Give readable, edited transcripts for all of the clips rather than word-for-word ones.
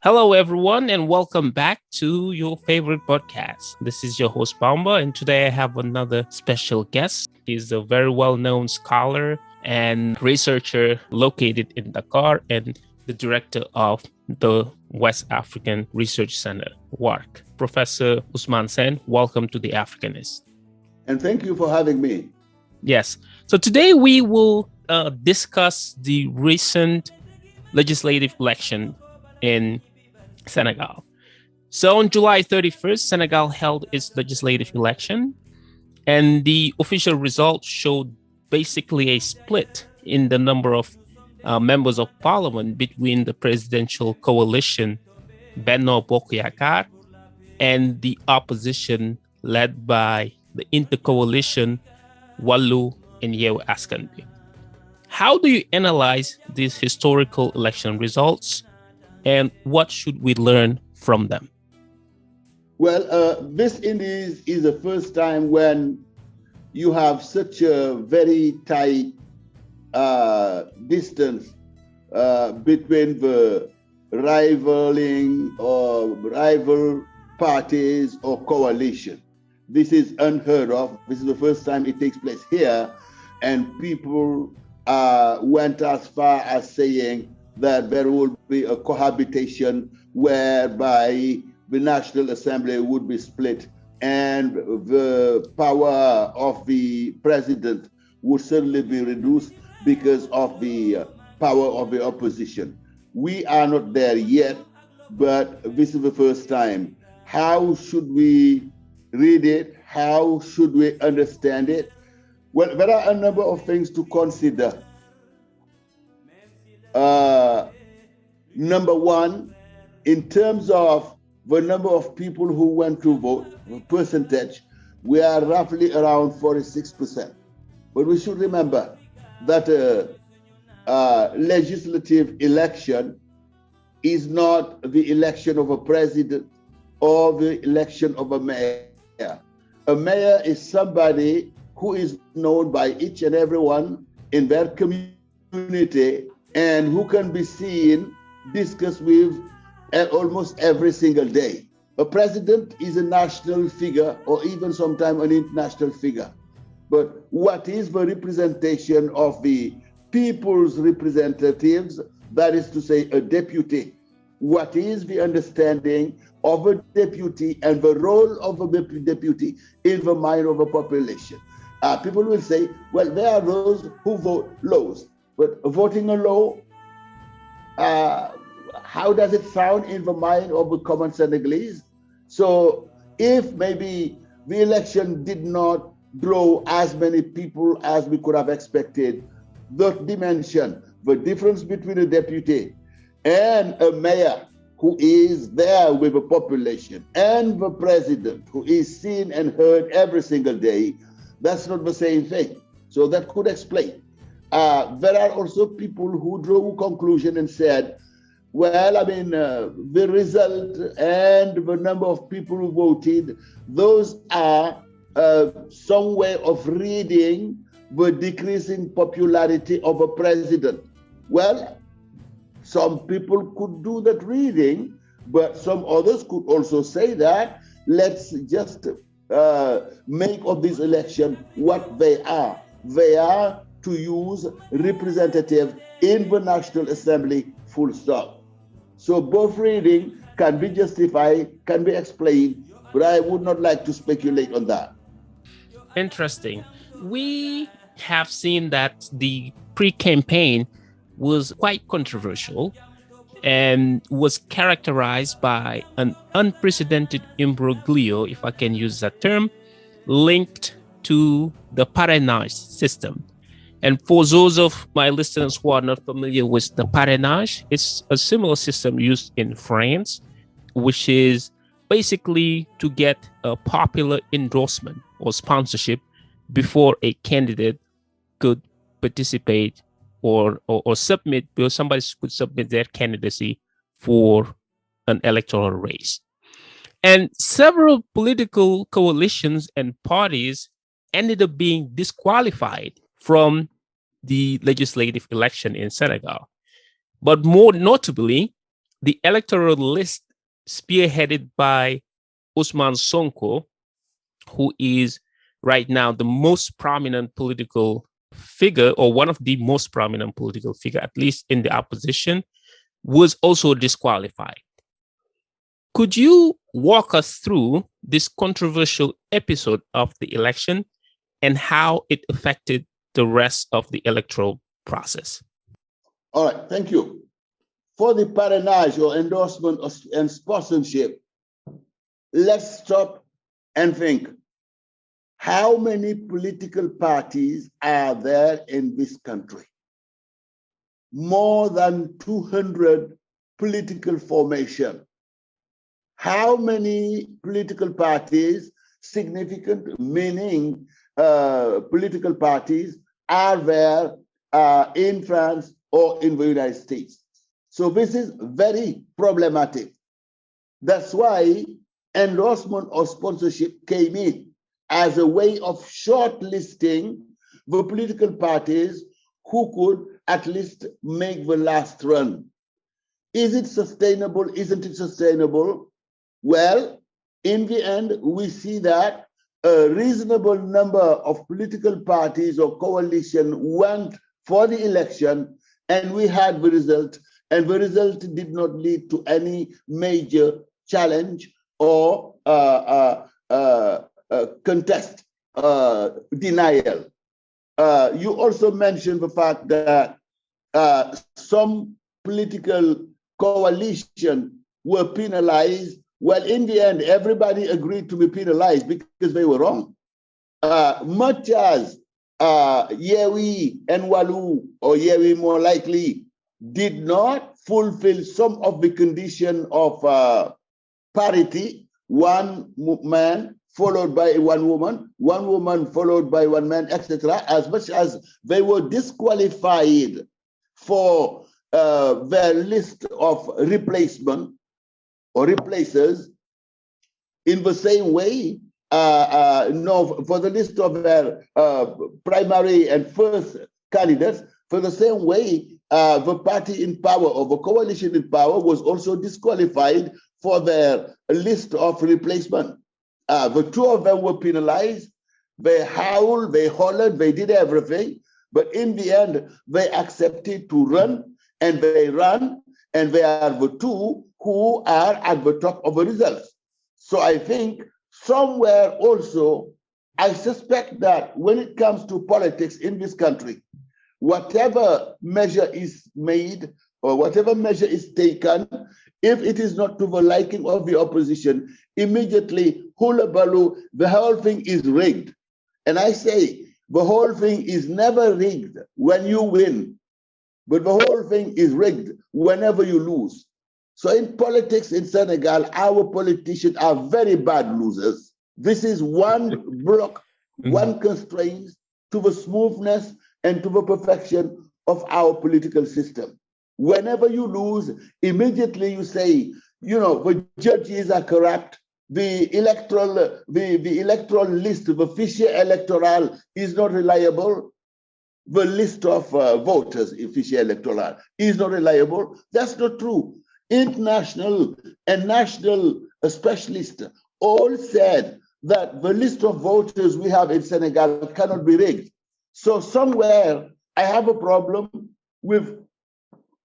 Hello, everyone, and welcome back to your favorite podcast. This is your host, Bamba, and today I have another special guest. He's a very well-known scholar and researcher located in Dakar and the director of the West African Research Center, WARC. Professor Ousmane Sène, welcome to The Africanist. And thank you for having me. Yes. So today we will discuss the recent legislative election in Senegal. So on July 31st, Senegal held its legislative election, and the official results showed basically a split in the number of members of parliament between the presidential coalition Benno Bokk Yakkaar and the opposition led by the intercoalition YAW-Wàllu and Yewwi Askan Wi. How do you analyze these historical election results, and what should we learn from them? Well, this indeed is the first time when you have such a very tight distance between the rival parties or coalition. This is unheard of. This is the first time it takes place here, and people went as far as saying that there will be a cohabitation whereby the National Assembly would be split and the power of the president would certainly be reduced because of the power of the opposition. We are not there yet, but this is the first time. How should we read it? How should we understand it? Well, there are a number of things to consider. Number one, in terms of the number of people who went to vote, the percentage, we are roughly around 46%. But we should remember that a legislative election is not the election of a president or the election of a mayor. A mayor is somebody who is known by each and everyone in their community and who can be seen, discussed with almost every single day. A president is a national figure or even sometimes an international figure. But what is the representation of the people's representatives, that is to say a deputy? What is the understanding of a deputy and the role of a deputy in the mind of a population? People will say, well, there are those who vote laws, but voting a law, how does it sound in the mind of the common Senegalese? So if maybe the election did not draw as many people as we could have expected, the dimension, the difference between a deputy and a mayor who is there with the population and the president who is seen and heard every single day, that's not the same thing. So that could explain. There are also people who drew a conclusion and said, well, the result and the number of people who voted, those are some way of reading the decreasing popularity of a president. Well, some people could do that reading, but some others could also say that let's just make of this election what they are. They are to use representative in the National Assembly, full stop. So both reading can be justified, can be explained, but I would not like to speculate on that. Interesting. We have seen that the pre-campaign was quite controversial and was characterized by an unprecedented imbroglio, if I can use that term, linked to the parrainage system. And for those of my listeners who are not familiar with the parrainage, it's a similar system used in France, which is basically to get a popular endorsement or sponsorship before a candidate could participate or submit, because somebody could submit their candidacy for an electoral race. And several political coalitions and parties ended up being disqualified from the legislative election in Senegal. But more notably, the electoral list spearheaded by Ousmane Sonko, who is right now the most prominent political figure, or one of the most prominent political figure, at least in the opposition, was also disqualified. Could you walk us through this controversial episode of the election and how it affected the rest of the electoral process? All right, thank you. For the parrainage or endorsement and sponsorship, let's stop and think. How many political parties are there in this country? More than 200 political formations. How many political parties, significant meaning political parties, are there in France or in the United States? So this is very problematic. That's why endorsement or sponsorship came in as a way of shortlisting the political parties who could at least make the last run. Is it sustainable? Isn't it sustainable? Well, in the end, we see that a reasonable number of political parties or coalition went for the election, and we had the result, and the result did not lead to any major challenge or contest, denial. You also mentioned the fact that some political coalition were penalized. Well, in the end, everybody agreed to be penalized because they were wrong. Much as YAW-Wàllu, or Yewwi more likely, did not fulfill some of the condition of parity, one man followed by one woman followed by one man, etc., as much as they were disqualified for their list of replacement or replacers, in the same way, for the list of their primary and first candidates, for the same way, the party in power or the coalition in power was also disqualified for their list of replacement. The two of them were penalized. They howled, they hollered, they did everything. But in the end, they accepted to run, and they ran, and they are the two who are at the top of the results. So I think somewhere also, I suspect that when it comes to politics in this country, whatever measure is made or whatever measure is taken, if it is not to the liking of the opposition, immediately, hula baloo, the whole thing is rigged. And I say, the whole thing is never rigged when you win, but the whole thing is rigged whenever you lose. So in politics in Senegal, our politicians are very bad losers. This is one block, one constraint to the smoothness and to the perfection of our political system. Whenever you lose, immediately you say, the judges are corrupt, the electoral list, the fichier electoral is not reliable, the list of voters in fichier electoral is not reliable. That's not true. International and national specialists all said that the list of voters we have in Senegal cannot be rigged. So somewhere I have a problem with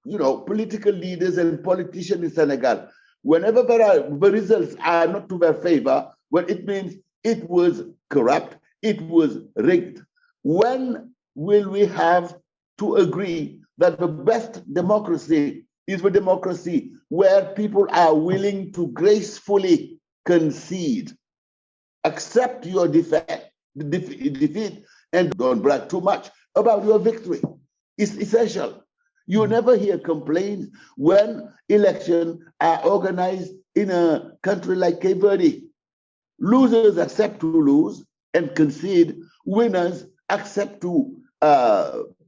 political leaders and politicians in Senegal. Whenever the results are not to their favor, well, it means it was corrupt, it was rigged. When will we have to agree that the best democracy is the democracy where people are willing to gracefully concede, accept your defeat, and don't brag too much about your victory? It's essential. You never hear complaints when elections are organized in a country like Cape Verde. Losers accept to lose and concede. Winners accept to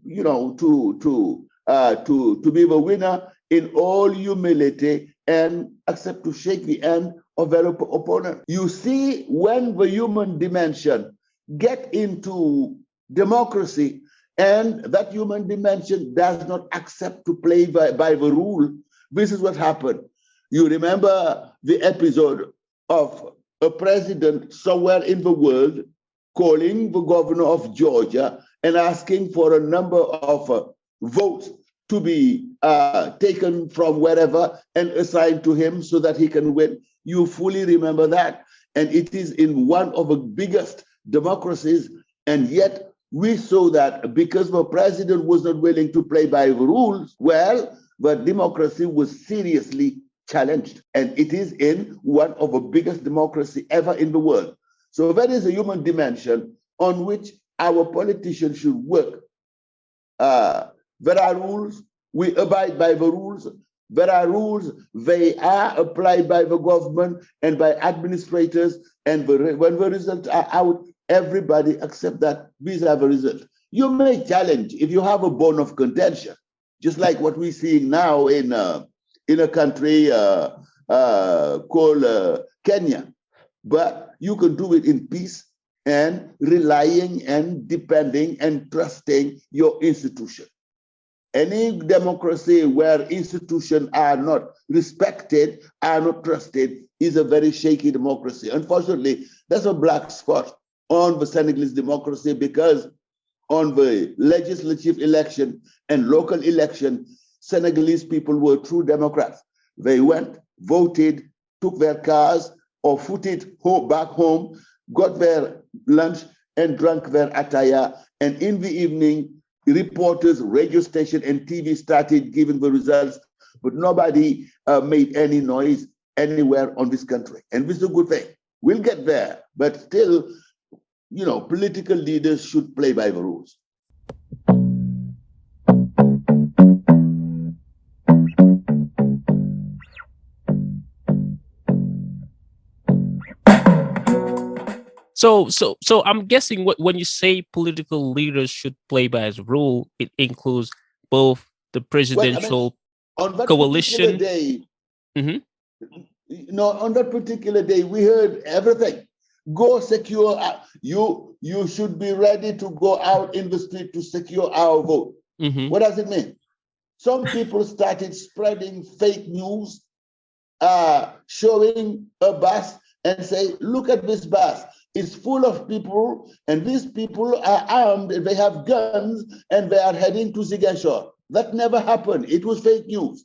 be the winner in all humility and accept to shake the hand of their opponent. You see, when the human dimension get into democracy, and that human dimension does not accept to play by the rule, this is what happened. You remember the episode of a president somewhere in the world calling the governor of Georgia and asking for a number of votes to be taken from wherever and assigned to him so that he can win. You fully remember that. And it is in one of the biggest democracies. And yet we saw that because the president was not willing to play by the rules, well, the democracy was seriously challenged. And it is in one of the biggest democracy ever in the world. So that is a human dimension on which our politicians should work. There are rules, we abide by the rules. There are rules, they are applied by the government and by administrators, and when the results are out, everybody accept that these are the results. You may challenge if you have a bone of contention, just like what we're seeing now in a country called Kenya, but you can do it in peace and relying and depending and trusting your institution. Any democracy where institutions are not respected, are not trusted, is a very shaky democracy. Unfortunately, that's a black spot on the Senegalese democracy, because on the legislative election and local election, Senegalese people were true Democrats. They went, voted, took their cars or footed back home, got their lunch and drank their attaya, and in the evening, reporters, radio station, and TV started giving the results, but nobody made any noise anywhere on this country. And this is a good thing. We'll get there, but still, you know, political leaders should play by the rules. So I'm guessing when you say political leaders should play by the rule, it includes both the presidential on that coalition. Day, on that particular day, we heard everything. Go secure. You should be ready to go out in the street to secure our vote. What does it mean? Some people started spreading fake news, showing a bus and say, look at this bus. It's full of people, and these people are armed, and they have guns, and they are heading to Ziguinchor. That never happened. It was fake news.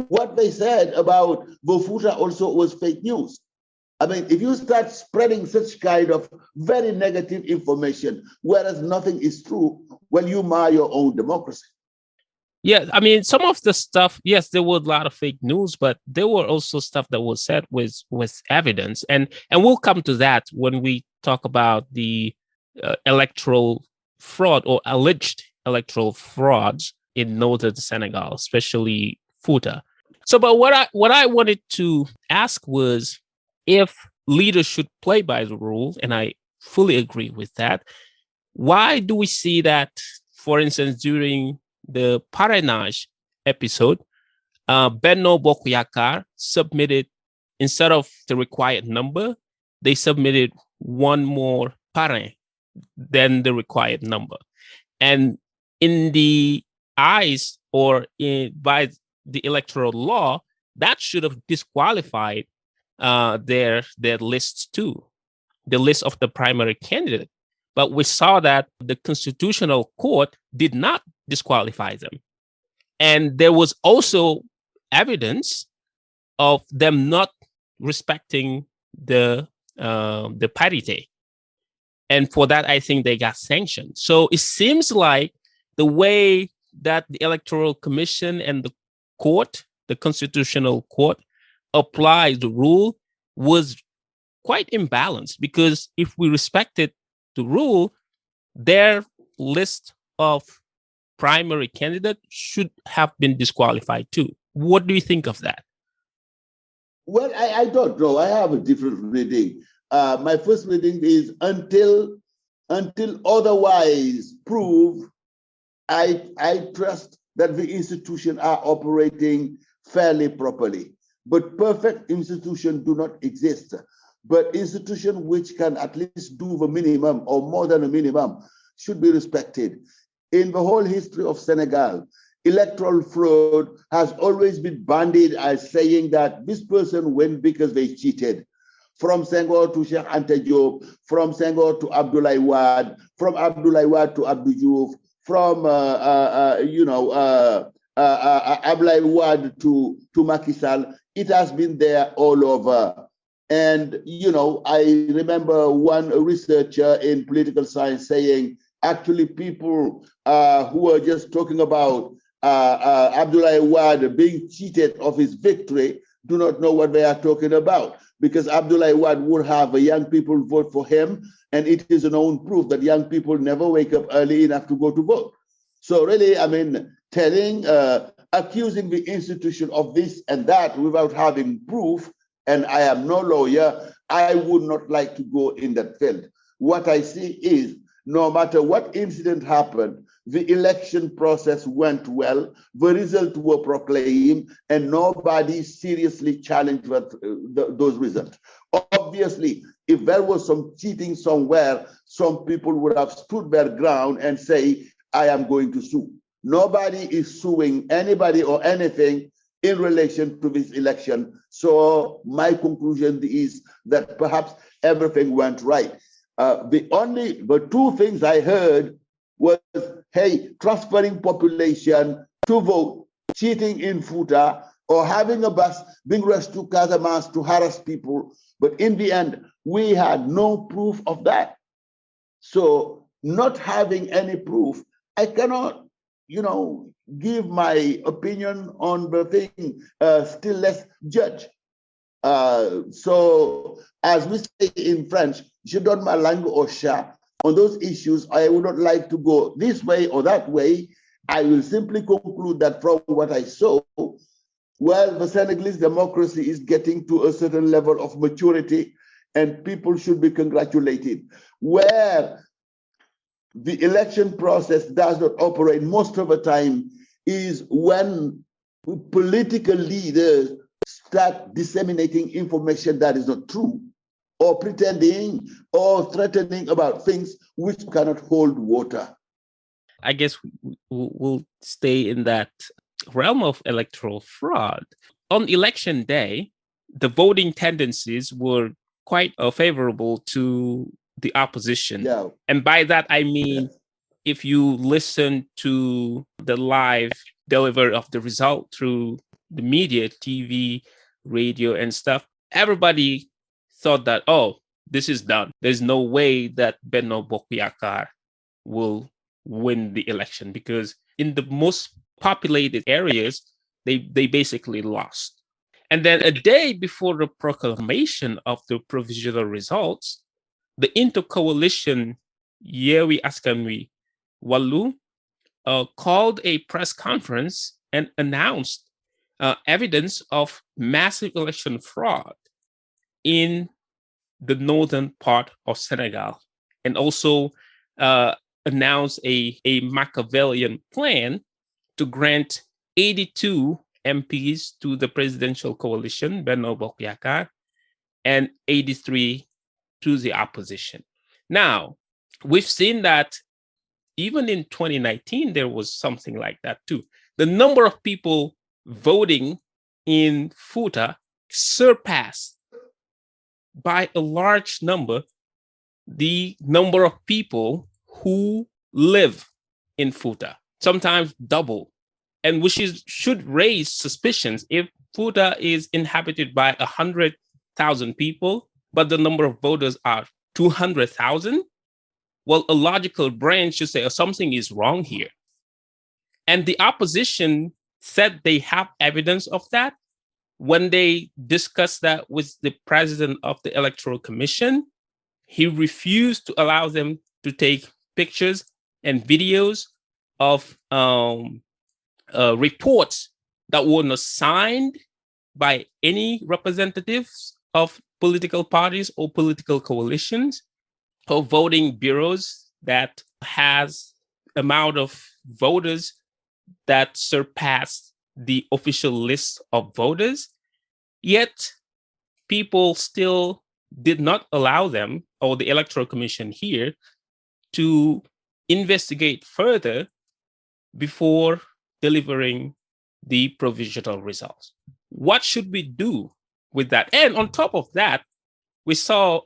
What they said about Bofuta also was fake news. I mean, if you start spreading such kind of very negative information, whereas nothing is true, well, you mar your own democracy. Yeah, I mean, some of the stuff, yes, there were a lot of fake news, but there were also stuff that was said with evidence. And we'll come to that when we talk about the electoral fraud or alleged electoral frauds in northern Senegal, especially Fouta. So, but what I wanted to ask was, if leaders should play by the rules, and I fully agree with that, why do we see that, for instance, during the parrainage episode, Benno Bokk Yakkaar submitted, instead of the required number, they submitted one more parrain than the required number. And in the eyes or by the electoral law, that should have disqualified their lists too, the list of the primary candidate. But we saw that the Constitutional Court did not disqualify them. And there was also evidence of them not respecting the parité. And for that, I think they got sanctioned. So it seems like the way that the Electoral Commission and the court, the Constitutional Court, applied the rule was quite imbalanced, because if we respected the rule, their list of primary candidate should have been disqualified too. What do you think of that? Well, I don't know. I have a different reading. My first reading is until otherwise proved, I trust that the institutions are operating fairly properly. But perfect institutions do not exist. But institutions which can at least do the minimum or more than a minimum should be respected. In the whole history of Senegal, electoral fraud has always been bandied as saying that this person went because they cheated. From Senghor to Sheikh Anta Diop, from Senghor to Abdoulaye Wade, from Abdoulaye Wade to Abdou Diouf, from Abdoulaye Wade to Macky Sall. It has been there all over. And, I remember one researcher in political science saying, actually, people who were just talking about Abdoulaye Wade being cheated of his victory do not know what they are talking about, because Abdoulaye Wade would have young people vote for him, and it is a known proof that young people never wake up early enough to go to vote. So really, accusing the institution of this and that without having proof, and I am no lawyer, I would not like to go in that field. What I see is, no matter what incident happened, the election process went well, the results were proclaimed, and nobody seriously challenged those results. Obviously, if there was some cheating somewhere, some people would have stood their ground and say, I am going to sue. Nobody is suing anybody or anything in relation to this election. So my conclusion is that perhaps everything went right. The two things I heard was, hey, transferring population to vote, cheating in Futa, or having a bus being rushed to Casamance to harass people. But in the end, we had no proof of that. So not having any proof, I cannot, give my opinion on the thing, still less judge. So as we say in French, je donne ma langue au chat. On those issues, I would not like to go this way or that way. I will simply conclude that from what I saw, well, the Senegalese democracy is getting to a certain level of maturity, and people should be congratulated. Where the election process does not operate most of the time is when political leaders start disseminating information that is not true, or pretending or threatening about things which cannot hold water. I guess we'll stay in that realm of electoral fraud. On election day, the voting tendencies were quite favorable to the opposition. Yeah. And by that, I mean, if you listen to the live delivery of the result through the media, TV, radio, and stuff, everybody thought that, oh, this is done. There's no way that Benno Bokk Yakkaar will win the election, because in the most populated areas, they basically lost. And then a day before the proclamation of the provisional results, the intercoalition Yewwi Askan Wi YAW-Wàllu called a press conference and announced evidence of massive election fraud in the northern part of Senegal, and also announced a Machiavellian plan to grant 82 MPs to the presidential coalition, Benno Bokk Yakkaar, and 83 to the opposition. Now, we've seen that even in 2019, there was something like that too. The number of people voting in Futa surpassed by a large number the number of people who live in Futa, sometimes double, and which should raise suspicions. If Futa is inhabited by 100,000 people, but the number of voters are 200,000, well, a logical brain should say, oh, something is wrong here. And the opposition said they have evidence of that. When they discussed that with the president of the Electoral Commission, he refused to allow them to take pictures and videos of reports that were not signed by any representatives of political parties or political coalitions, or voting bureaus that has amount of voters that surpassed the official list of voters. Yet people still did not allow them, or the Electoral Commission here, to investigate further before delivering the provisional results. What should we do with that? And on top of that, we saw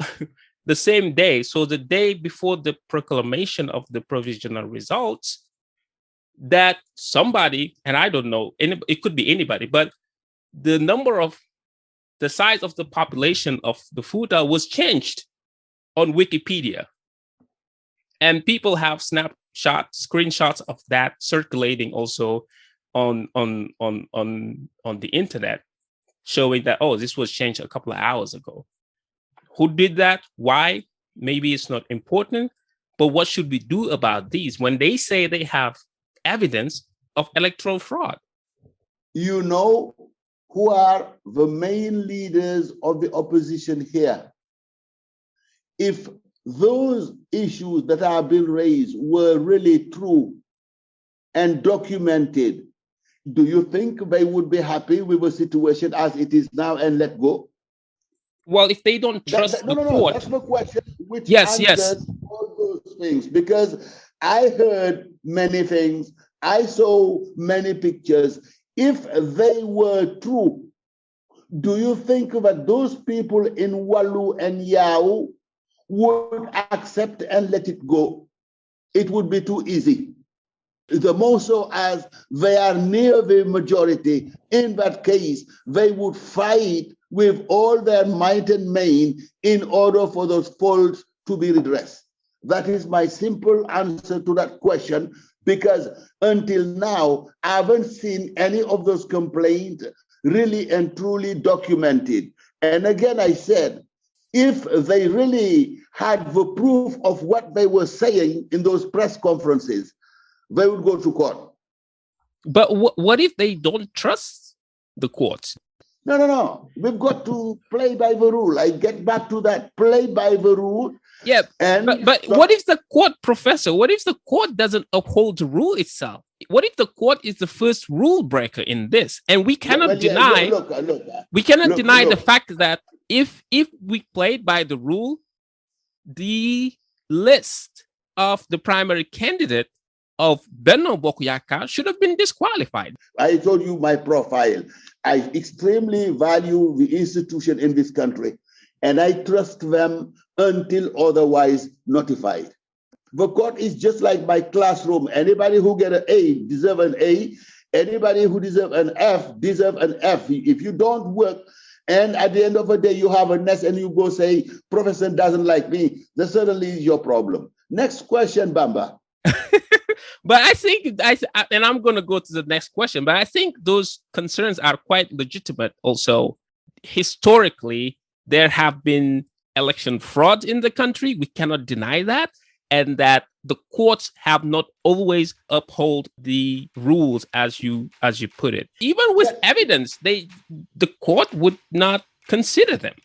the same day, so the day before the proclamation of the provisional results, that somebody, and I don't know, it could be anybody, but the size of the population of the Futa was changed on Wikipedia. And people have screenshots of that circulating also on the internet, showing that, oh, this was changed a couple of hours ago. Who did that? Why? Maybe it's not important, but what should we do about these when they say they have evidence of electoral fraud? You know who are the main leaders of the opposition here? If those issues that have been raised were really true and documented, do you think they would be happy with the situation as it is now and let go? Well, if they don't trust the court. That's the question which yes. all those things. Because I heard many things, I saw many pictures. If they were true, do you think that those people in Wallu and Yao would accept and let it go? It would be too easy. The more so as they are near the majority. In that case, they would fight with all their might and main in order for those faults to be redressed. That is my simple answer to that question, because until now, I haven't seen any of those complaints really and truly documented. And again, I said, if they really had the proof of what they were saying in those press conferences, they would go to court. But what if they don't trust the courts? No. We've got to play by the rule. I get back to that. Play by the rule. Yeah, but what if the court, Professor, what if the court doesn't uphold the rule itself? What if the court is the first rule breaker in this? And we cannot deny the fact that if we played by the rule, the list of the primary candidate of Benno Bokk Yakkaar should have been disqualified. I told you my profile. I extremely value the institution in this country, and I trust them until otherwise notified. The court is just like my classroom. Anybody who get an A deserve an A. Anybody who deserve an F deserve an F. If you don't work, and at the end of the day you have a nest and you go say, Professor doesn't like me, that certainly is your problem. Next question, Bamba. But I think, and I'm going to go to the next question, but I think those concerns are quite legitimate also. Historically, there have been election fraud in the country. We cannot deny that. And that the courts have not always upheld the rules as you put it. Even with evidence, the court would not consider them.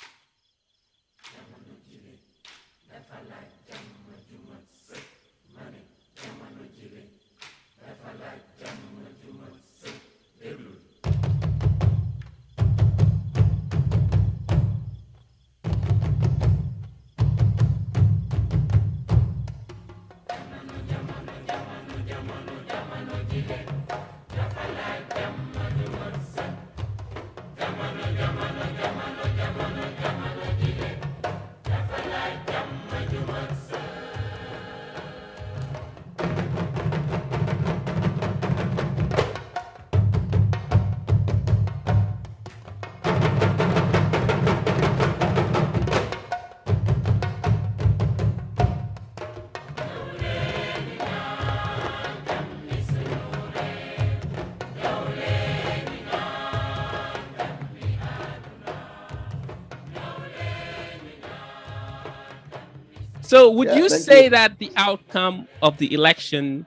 So would you say that the outcome of the election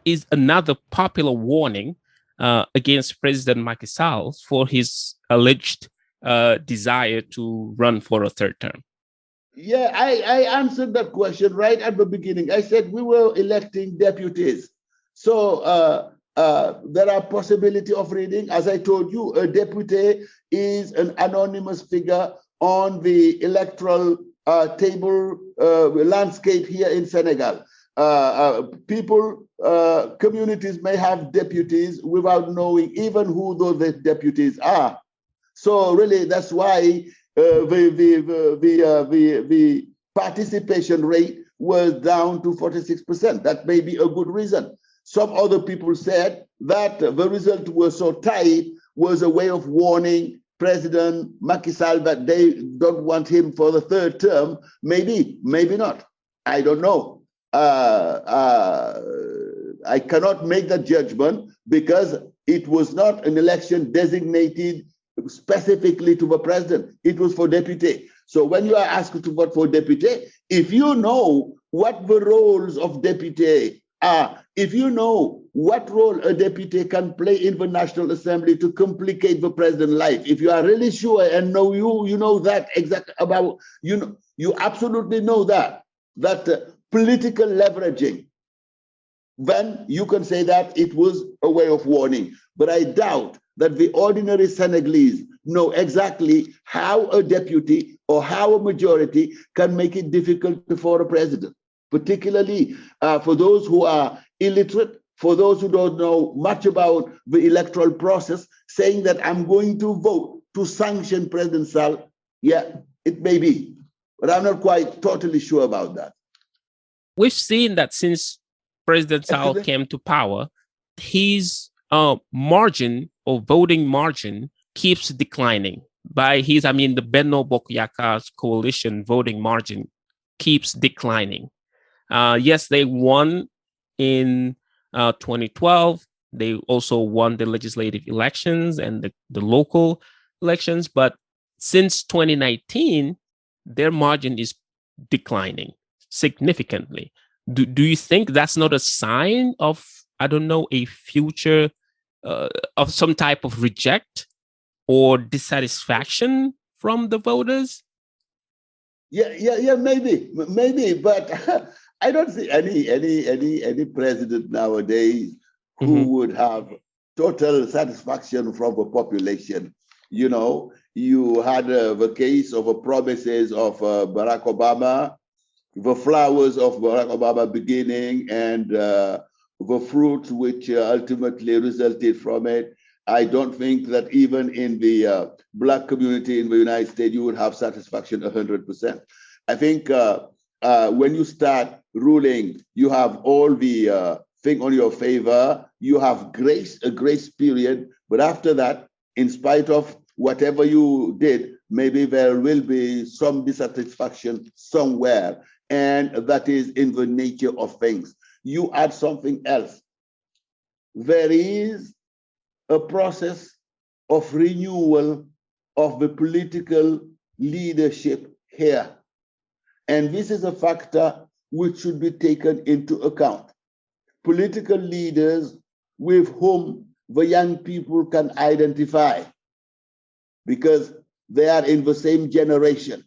is another popular warning against President Macky Sall for his alleged desire to run for a third term? Yeah, I answered that question right at the beginning. I said we were electing deputies. So there are possibility of reading. As I told you, a deputy is an anonymous figure on the electoral table landscape here in Senegal. people, communities may have deputies without knowing even who those deputies are. So really, that's why the participation rate was down to 46%. That may be a good reason. Some other people said that the result was so tight was a way of warning President Macky Sall that they don't want him for the third term. Maybe, maybe not. I don't know. I cannot make that judgment because it was not an election designated specifically to the president. It was for deputy. So when you are asked to vote for deputy, if you know what the roles of deputy are, if you know what role a deputy can play in the National Assembly to complicate the president's life, if you are really sure and know you know that exactly about, you absolutely know that political leveraging, then you can say that it was a way of warning. But I doubt that the ordinary Senegalese know exactly how a deputy or how a majority can make it difficult for a president, particularly for those who are illiterate, for those who don't know much about the electoral process, saying that I'm going to vote to sanction President Sall. Yeah, it may be, but I'm not quite totally sure about that. We've seen that since President Sall came to power, his margin or voting margin keeps declining. By his, I mean, the Benno Bokk Yakkaar's coalition voting margin keeps declining. Yes, they won in 2012. They also won the legislative elections and the local elections. But since 2019, their margin is declining significantly. Do you think that's not a sign of, I don't know, a future of some type of reject or dissatisfaction from the voters? Yeah, maybe, but I don't see any president nowadays who would have total satisfaction from the population. You know, you had the case of the promises of Barack Obama, the flowers of Barack Obama beginning, and the fruits which ultimately resulted from it. I don't think that even in the Black community in the United States, you would have satisfaction 100%. I think when you start ruling, you have all the thing on your favor, you have a grace period, but after that, in spite of whatever you did, maybe there will be some dissatisfaction somewhere, and that is in the nature of things. You add something else. There is a process of renewal of the political leadership here. And this is a factor which should be taken into account. Political leaders with whom the young people can identify, because they are in the same generation,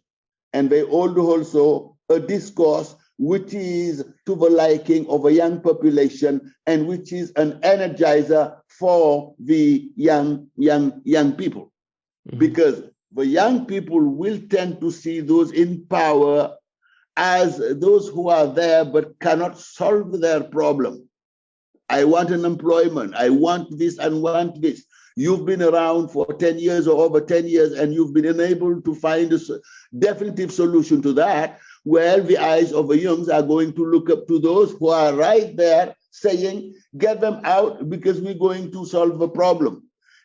and they hold also a discourse which is to the liking of a young population and which is an energizer for the young people. Mm-hmm. Because the young people will tend to see those in power as those who are there but cannot solve their problem. I want an employment, I want this and want this. You've been around for 10 years or over 10 years and you've been unable to find a definitive solution to that. Well, the eyes of the youngs are going to look up to those who are right there saying, get them out because we're going to solve the problem.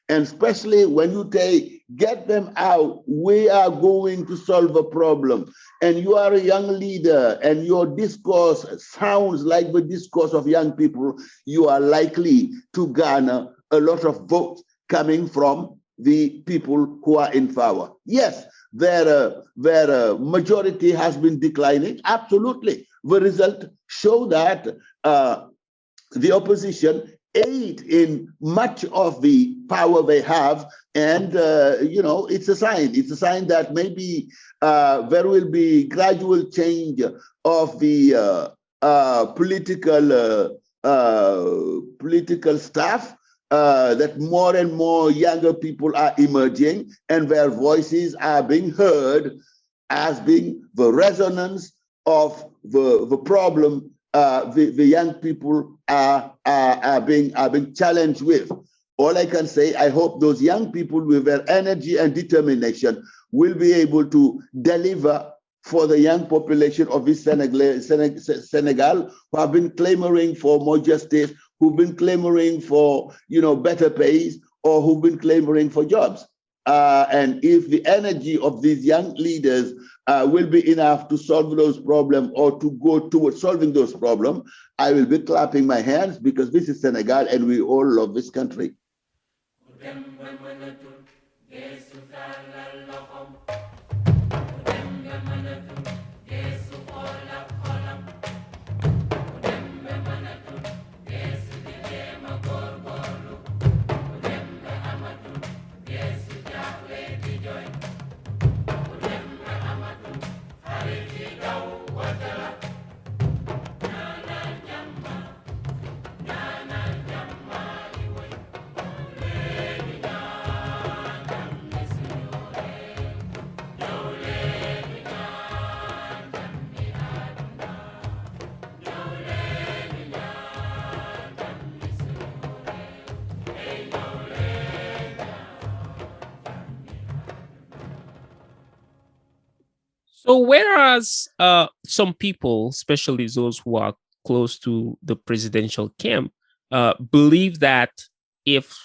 And especially when you say, get them out, we are going to solve a problem. And you are a young leader and your discourse sounds like the discourse of young people, you are likely to garner a lot of votes coming from the people who are in power. Yes, their majority has been declining. Absolutely. The result show that the opposition aid in much of the power they have. And, it's a sign. It's a sign that maybe there will be gradual change of the political staff, that more and more younger people are emerging and their voices are being heard as being the resonance of the problem the young people are being challenged with. All I can say, I hope those young people with their energy and determination will be able to deliver for the young population of this Senegal, who have been clamoring for more justice, who've been clamoring for better pays, or who've been clamoring for jobs. And if the energy of these young leaders will be enough to solve those problems or to go towards solving those problems, I will be clapping my hands, because this is Senegal and we all love this country. So whereas some people, especially those who are close to the presidential camp, believe that if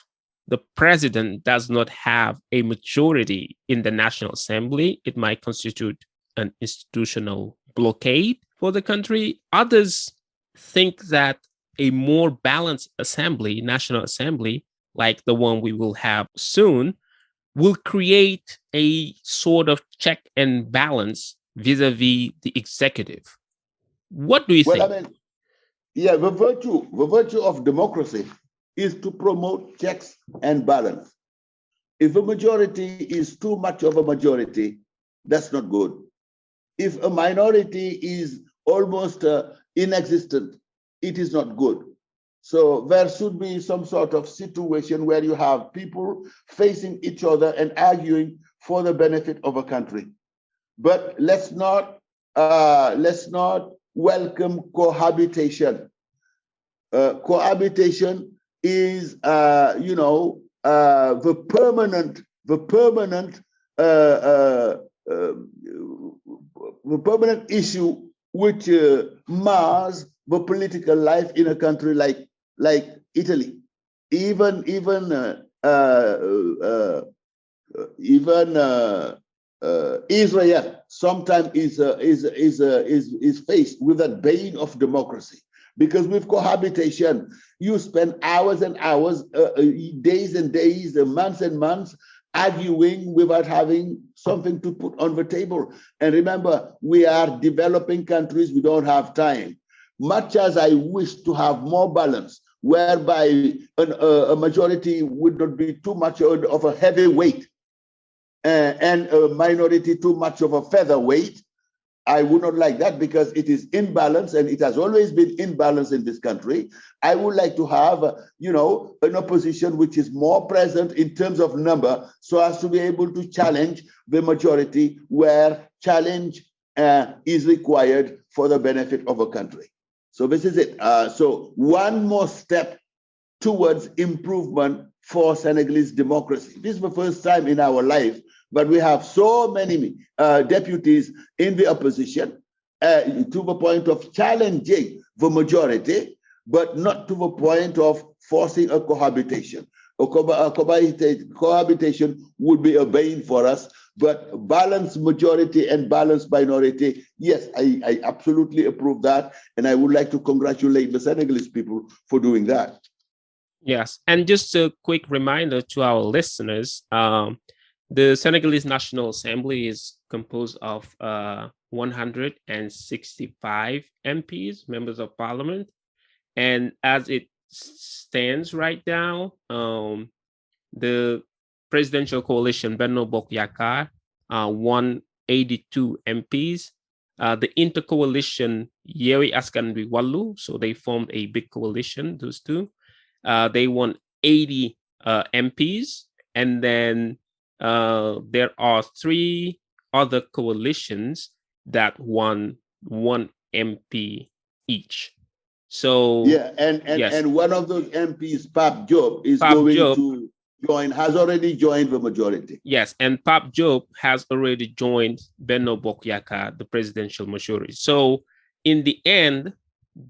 the president does not have a majority in the National Assembly, it might constitute an institutional blockade for the country. Others think that a more balanced assembly, National Assembly, like the one we will have soon, will create a sort of check and balance vis-a-vis the executive. What do you think? Well, I mean, yeah, the virtue of democracy is to promote checks and balance. If a majority is too much of a majority, that's not good. If a minority is almost inexistent, it is not good. So there should be some sort of situation where you have people facing each other and arguing for the benefit of a country. But let's not welcome cohabitation. Cohabitation is, the permanent issue which mars the political life in a country like Italy. Even Israel sometimes is faced with that bane of democracy, because with cohabitation you spend hours and hours, days and days, months and months arguing without having something to put on the table. And remember, we are developing countries, we don't have time. Much as I wish to have more balance, whereby a majority would not be too much of a heavy weight and a minority too much of a featherweight, I would not like that, because it is imbalance, and it has always been imbalance in this country. I would like to have, an opposition which is more present in terms of number, so as to be able to challenge the majority where challenge is required for the benefit of a country. So this is it. So one more step towards improvement for Senegalese democracy. This is the first time in our life, but we have so many deputies in the opposition to the point of challenging the majority, but not to the point of forcing a cohabitation. A cohabitation would be a bane for us, but balanced majority and balanced minority, yes, I absolutely approve that. And I would like to congratulate the Senegalese people for doing that. Yes. And just a quick reminder to our listeners, the Senegalese National Assembly is composed of 165 MPs, members of parliament. And as it stands right now, the presidential coalition, Benno Bokk Yakkaar, won 82 MPs. The intercoalition, Yewwi Askan Wi, YAW-Wàllu, so they formed a big coalition, those two. They won 80 MPs. And then there are 3 other coalitions that won 1 MP each. So and one of those MPs, Pap Job, has already joined the majority. Yes, and Pap Job has already joined Benno Bokk Yakkaar, the presidential majority. So in the end,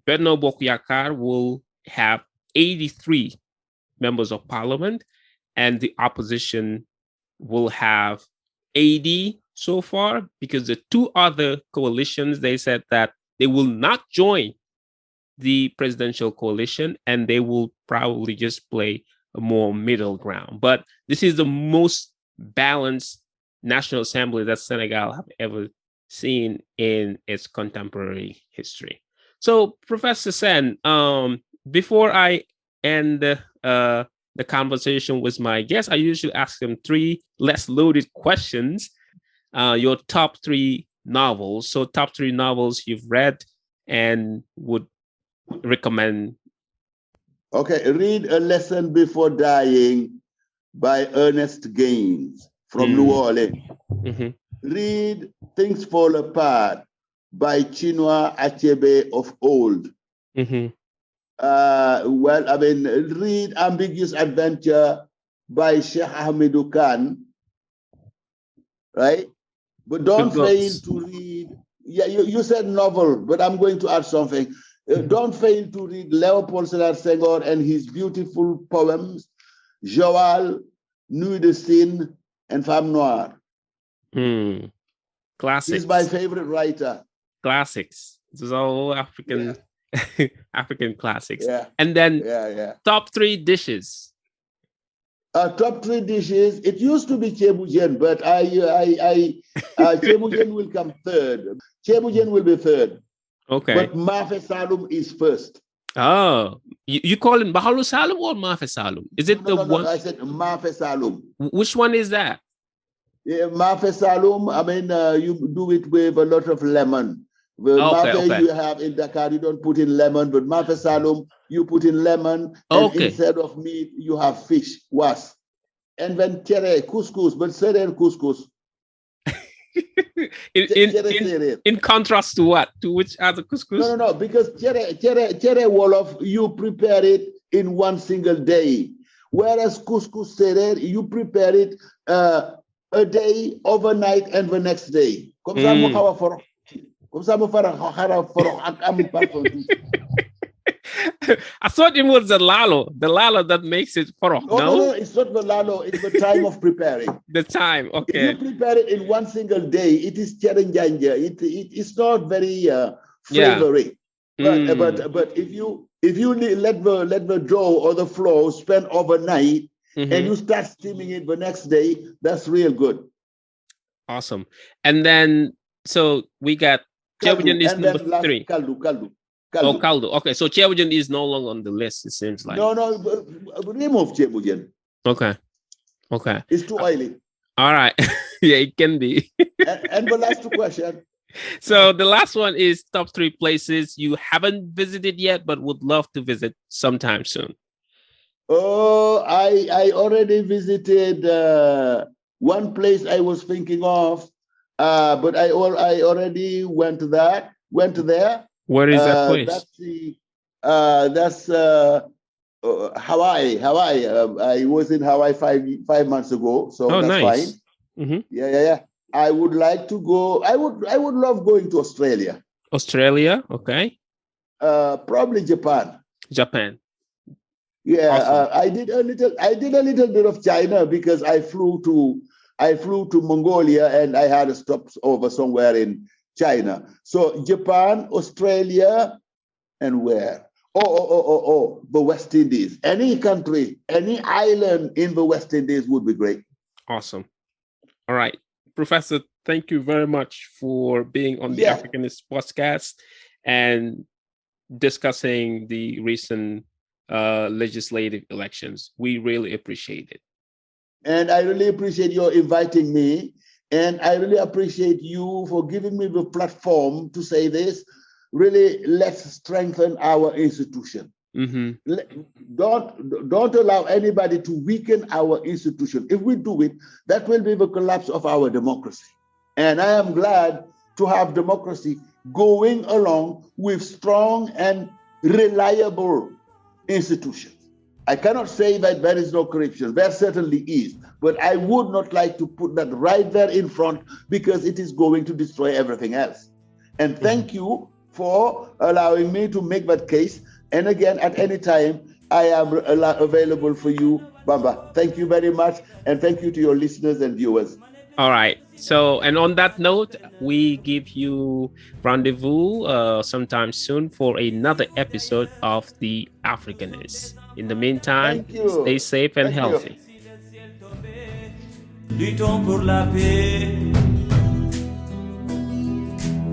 Benno Bokk Yakkaar will have 83 members of parliament, and the opposition will have 80 so far, because the two other coalitions, they said that they will not join the presidential coalition, and they will probably just play a more middle ground. But this is the most balanced National Assembly that Senegal have ever seen in its contemporary history. So, Professor Sène, before I end the conversation with my guest, I usually ask them 3 less loaded questions. Your top 3 novels. So, top 3 novels you've read and would recommend. Okay, read A Lesson Before Dying by Ernest Gaines from New Orleans. Mm-hmm. Read Things Fall Apart by Chinua Achebe of Old. Mm-hmm. Read Ambiguous Adventure by Sheikh Hamidou Khan, right? But don't fail to read, you said novel, but I'm going to add something. Don't fail to read Léopold Sédar Senghor and his beautiful poems, Joal, Nuit de Cine, and Femme Noire. Classics. He's my favorite writer. Classics. This is all African African classics. Yeah. And then top 3 dishes. Top 3 dishes. It used to be Chebujen, but Chebujen will come third. Chebujen will be third. Okay. But Mafe Salum is first. Oh, you call it Bahalu Salum or Mafe Salum? Is it one? No, I said Mafe Salum. Which one is that? Yeah, Mafe Salum, you do it with a lot of lemon. Mafe you have in Dakar, you don't put in lemon, but Mafe Salum, you put in lemon, and instead of meat, you have fish, was. And then tere, couscous, but seren couscous. in contrast to what? To which other couscous? No, because tere wolof, you prepare it in one single day. Whereas couscous tere, you prepare it a day, overnight, and the next day. Comme ça, I thought it was the lalo that makes it foroh. No, it's not the lalo. It's the time of preparing. The time, okay. If you prepare it in one single day, it is challenging. It's not very flavory. But if you let the dough or the flour spend overnight, and you start steaming it the next day, that's real good. Awesome. And then, so we got Chebujen is number 3. Kaldu. Oh, Kaldu. Okay, so Chebujen is no longer on the list, it seems like. No, remove Chebujen. Okay. It's too oily. All right. Yeah, it can be. and the last question. So the last one is top 3 places you haven't visited yet, but would love to visit sometime soon. Oh, I already visited one place I was thinking of, but I already went there. Where is that place? That's Hawaii. I was in Hawaii 5 months ago, so that's nice. Fine. Mm-hmm. Yeah. I would like to go. I would love going to Australia. Australia, okay. Probably Japan. Yeah, awesome. I did a little bit of China because I flew to Mongolia and I had a stop over somewhere in China. So Japan, Australia, and where? The West Indies. Any country, any island in the West Indies would be great. Awesome. All right. Professor, thank you very much for being on the Africanist podcast and discussing the recent legislative elections. We really appreciate it. And I really appreciate your inviting me. And I really appreciate you for giving me the platform to say this. Really, let's strengthen our institution. Mm-hmm. Don't allow anybody to weaken our institution. If we do it, that will be the collapse of our democracy. And I am glad to have democracy going along with strong and reliable institutions. I cannot say that there is no corruption. There certainly is. But I would not like to put that right there in front because it is going to destroy everything else. And thank you for allowing me to make that case. And again, at any time, I am available for you, Bamba. Thank you very much. And thank you to your listeners and viewers. All right. So, and on that note, we give you rendezvous sometime soon for another episode of The Africanist. In the meantime, stay safe and healthy. Luttons pour la paix.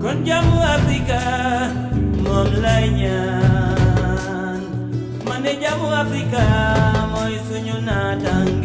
Kon jàmmu Afrika moom lay ñaan. Man de jàmmu Afrika mooy suñu naataango.